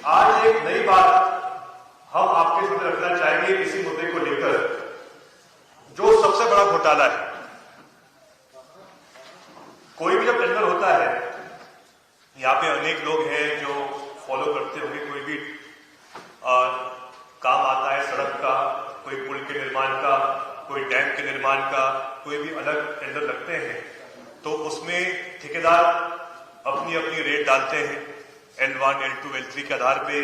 आज एक नई बात हम आपके सामने रखना चाहेंगे इसी मुद्दे को लेकर, जो सबसे बड़ा घोटाला है। कोई भी जब टेंडर होता है, यहां पे अनेक लोग हैं जो फॉलो करते होंगे, कोई भी काम आता है सड़क का, कोई पुल के निर्माण का, कोई डैम के निर्माण का, कोई भी अलग टेंडर लगते हैं, तो उसमें ठेकेदार अपनी अपनी रेट डालते हैं। L1, L2, L3 के आधार पे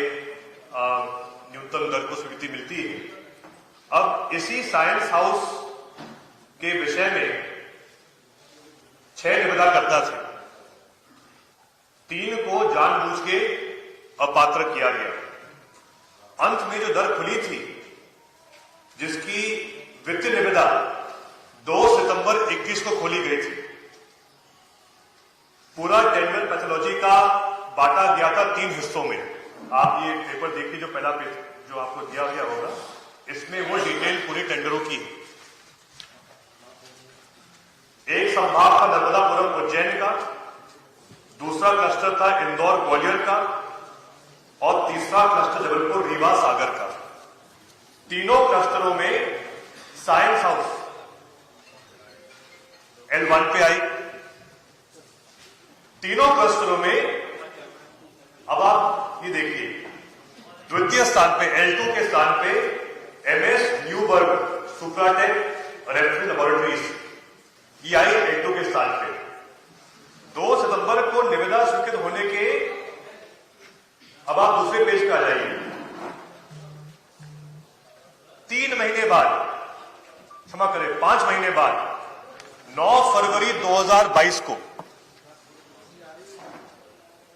न्यूनतम दर को स्वीकृति मिलती है। अब इसी साइंस हाउस के विषय में 6 निविदाकर्ता थे, 3 को जानबूझ के अपात्र किया गया। अंत में जो दर खुली थी, जिसकी वित्तीय निविदा 2 सितंबर 21 को खोली गई थी, पूरा टेंडर पैथोलॉजी का बांटा गया था 3 हिस्सों में। आप ये पेपर देखिए, जो पहला पेज जो आपको दिया गया होगा, इसमें वो डिटेल पूरी टेंडरों की है। एक संभाग था नर्मदापुरम उज्जैन का, दूसरा क्लस्टर था इंदौर ग्वालियर का, और तीसरा क्लस्टर जबलपुर रीवा सागर का। तीनों क्लस्टरों में साइंस हाउस L1 पे आई। तीनों क्लस्टरों में अब आप ये देखिए, द्वितीय स्थान पे L2 के स्थान पे MS न्यूबर्ग सुप्राटेक रेफरेंस लेबोरेटरीज ये आई L2 के स्थान पे। 2 सितंबर को निविदा स्वीकृत होने के, अब आप दूसरे पेज पे आ जाइए, 3 महीने बाद, क्षमा करें 5 महीने बाद, 9 फरवरी 2022 को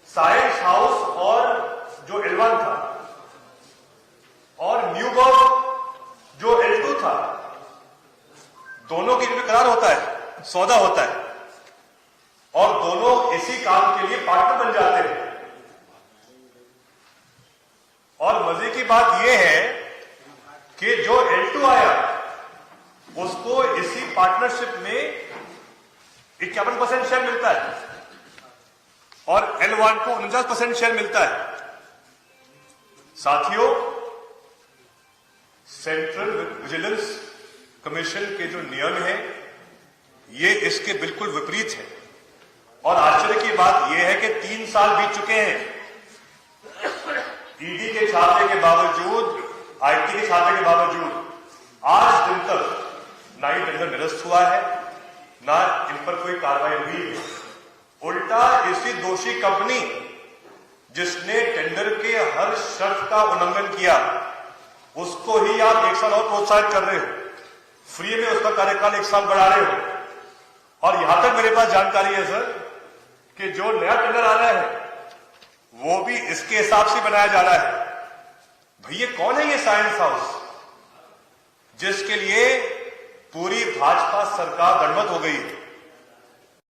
साइंस हाउस और जो L1 था और न्यूबर्ग जो L2 था, दोनों के लिए करार होता है, सौदा होता है, और दोनों इसी काम के लिए पार्टनर बन जाते हैं। और मजे की बात यह है कि जो L2 आया, उसको इसी पार्टनरशिप में 51% शेयर मिलता है और L1 को 49% शेयर मिलता है। साथियों, सेंट्रल विजिलेंस कमीशन के जो नियम हैं, ये इसके बिल्कुल विपरीत है। और आश्चर्य की बात यह है कि 3 साल बीत चुके हैं, ईडी के छापे के बावजूद, आईटी के छापे के बावजूद आज दिन तक ना ही टेंडर निरस्त हुआ है, ना इन पर कोई कार्रवाई हुई है। उल्टा इसी दोषी कंपनी, जिसने टेंडर के हर शर्त का उल्लंघन किया, उसको ही आप 1 साल और प्रोत्साहित कर रहे हो, फ्री में उसका कार्यकाल 1 साल बढ़ा रहे हो। और यहां तक मेरे पास जानकारी है सर, कि जो नया टेंडर आ रहा है वो भी इसके हिसाब से बनाया जा रहा है। भैया कौन है ये साइंस हाउस, जिसके लिए पूरी भाजपा सरकार दंडवत हो गई है?